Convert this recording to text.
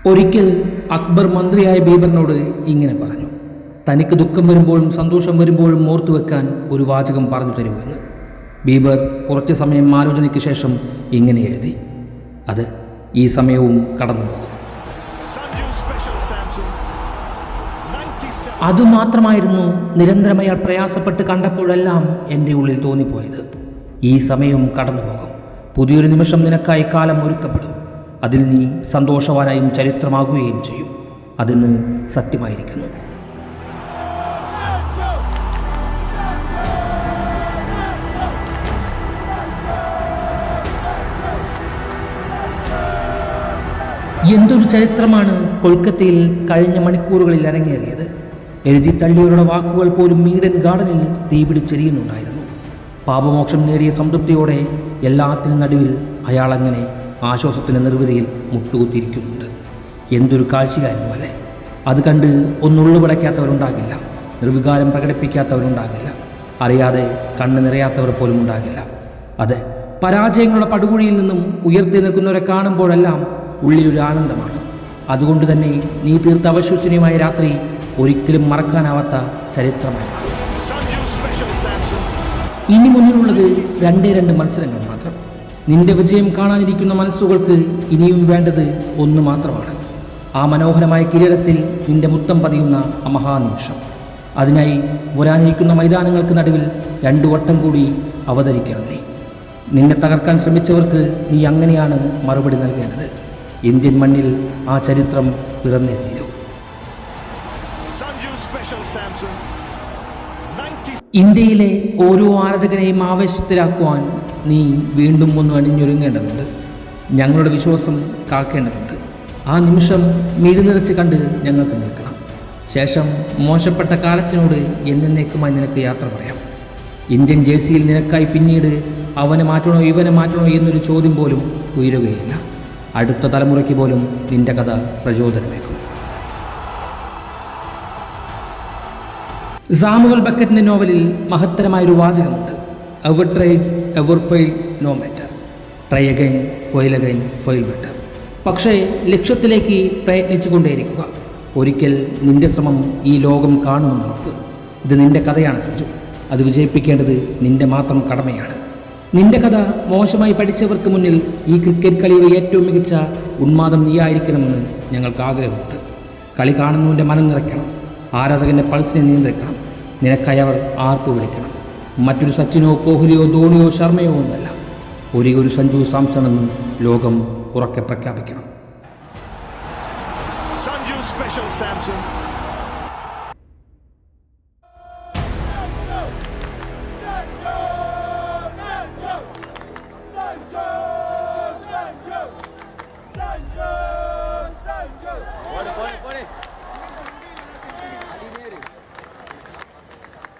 ഒരിക്കൽ അക്ബർ മന്ത്രിയായ ബീബറിനോട് ഇങ്ങനെ പറഞ്ഞു, തനിക്ക് ദുഃഖം വരുമ്പോഴും സന്തോഷം വരുമ്പോഴും ഓർത്തു വെക്കാൻ ഒരു വാചകം പറഞ്ഞു തരുമെന്ന്. ബീബർ കുറച്ച് സമയം ആലോചനയ്ക്ക് ശേഷം ഇങ്ങനെ എഴുതി, അത് ഈ സമയവും കടന്നു പോകും. അതുമാത്രമായിരുന്നു നിരന്തരം അയാൾ പ്രയാസപ്പെട്ട് കണ്ടപ്പോഴെല്ലാം എൻ്റെ ഉള്ളിൽ തോന്നിപ്പോയത്. ഈ സമയവും കടന്നു പോകും. പുതിയൊരു നിമിഷം നിനക്കായി കാലം ഒരുക്കപ്പെടും. അതിൽ നീ സന്തോഷവാനായും ചരിത്രമാകുകയും ചെയ്യും. അതിന്ന് സത്യമായിരിക്കുന്നു. എന്തൊരു ചരിത്രമാണ് കൊൽക്കത്തയിൽ കഴിഞ്ഞ മണിക്കൂറുകളിൽ അരങ്ങേറിയത്. എഴുതി തള്ളിയവരുടെ വാക്കുകൾ പോലും ഈഡൻ ഗാർഡനിൽ തീപിടിച്ചെരിയുന്നുണ്ടായിരുന്നു. പാപമോക്ഷം നേടിയ സംതൃപ്തിയോടെ എല്ലാത്തിനും നടുവിൽ അയാളങ്ങനെ ആശ്വാസത്തിന് നിർവൃതിയിൽ മുട്ടുകുത്തിയിരിക്കുന്നുണ്ട്. എന്തൊരു കാഴ്ചയായിരുന്നു അല്ലേ! അത് കണ്ട് ഒന്നുള്ളുപിടയ്ക്കാത്തവരുണ്ടാകില്ല, നിർവികാരം പ്രകടിപ്പിക്കാത്തവരുണ്ടാകില്ല, അറിയാതെ കണ്ണ് നിറയാത്തവർ പോലും ഉണ്ടാകില്ല. അതെ, പരാജയങ്ങളുടെ പടുകുഴിയിൽ നിന്നും ഉയർത്തി നിൽക്കുന്നവരെ കാണുമ്പോഴെല്ലാം ഉള്ളിലൊരു ആനന്ദമാണ്. അതുകൊണ്ട് തന്നെ നീ തീർത്ത അവിശ്വസനീയമായ രാത്രി ഒരിക്കലും മറക്കാനാവാത്ത ചരിത്രമായി. ഇനി മുന്നിലുള്ളത് 2 മത്സരങ്ങൾ മാത്രം. നിന്റെ വിജയം കാണാനിരിക്കുന്ന മനസ്സുകൾക്ക് ഇനിയും വേണ്ടത് ഒന്ന് മാത്രമാണ്, ആ മനോഹരമായ കിരീടത്തിൽ നിന്റെ മുത്തം പതിയുന്ന ആ മഹാനിമിഷം. അതിനായി വരാനിരിക്കുന്ന മൈതാനങ്ങൾക്ക് നടുവിൽ 2 വട്ടം കൂടി അവതരിക്കണം നീ. നിന്നെ തകർക്കാൻ ശ്രമിച്ചവർക്ക് നീ അങ്ങനെയാണ് മറുപടി നൽകേണ്ടത്. ഇന്ത്യൻ മണ്ണിൽ ആ ചരിത്രം പിറന്നേ തീരൂ. ഇന്ത്യയിലെ ഓരോ ആരാധകനെയും ആവേശത്തിലാക്കുവാൻ നീ വീണ്ടും ഒന്ന് അണിഞ്ഞൊരുങ്ങേണ്ടതുണ്ട്. ഞങ്ങളുടെ വിശ്വാസം കാക്കേണ്ടതുണ്ട്. ആ നിമിഷം മിഴിനിറച്ച് കണ്ട് ഞങ്ങൾക്ക് നിൽക്കണം. ശേഷം മോശപ്പെട്ട കാലത്തിനോട് എന്നേക്കുമായി നിനക്ക് യാത്ര പറയാം. ഇന്ത്യൻ ജേഴ്സിയിൽ നിനക്കായി പിന്നീട് അവനെ മാറ്റണോ ഇവനെ മാറ്റണോ എന്നൊരു ചോദ്യം പോലും ഉയരുകയില്ല. അടുത്ത തലമുറയ്ക്ക് പോലും നിന്റെ കഥ പ്രചോദനമേക്കും. സാമുവൽ ബക്കറ്റിൻ്റെ നോവലിൽ മഹത്തരമായൊരു വാചകമുണ്ട്, ever tried ever failed no matter, try again fail again fail better. പക്ഷേ ലക്ഷ്യത്തിലേക്ക് പ്രയത്നിച്ചു കൊണ്ടേയിരിക്കുക. ഒരിക്കൽ നിന്റെ ശ്രമം ഈ ലോകം കാണുമെന്നുറപ്പ്. ഇത് നിന്റെ കഥയാണ് സഞ്ജു. അത് വിജയിപ്പിക്കേണ്ടത് നിന്റെ മാത്രം കടമയാണ്. നിന്റെ കഥ മോശമായി പഠിച്ചവർക്ക് മുന്നിൽ ഈ ക്രിക്കറ്റ് കളിയുടെ ഏറ്റവും മികച്ച ഉന്മാദം നീയായിരിക്കണമെന്ന് ഞങ്ങൾക്ക് ആഗ്രഹമുണ്ട്. കളി കാണുന്നവൻ്റെ മനം നിറയ്ക്കണം, ആരാധകൻ്റെ പൾസിനെ നിയന്ത്രിക്കണം. നിനക്കായി അവർ ആർപ്പ് വിളിക്കണം. മറ്റൊരു സച്ചിനോ കോഹ്ലിയോ ധോണിയോ ശർമ്മയോ ഒന്നല്ല, ഒരു സഞ്ജു സാംസൺ എന്നും ലോകം ഉറക്കെ പ്രഖ്യാപിക്കണം. Sanju Special Samson.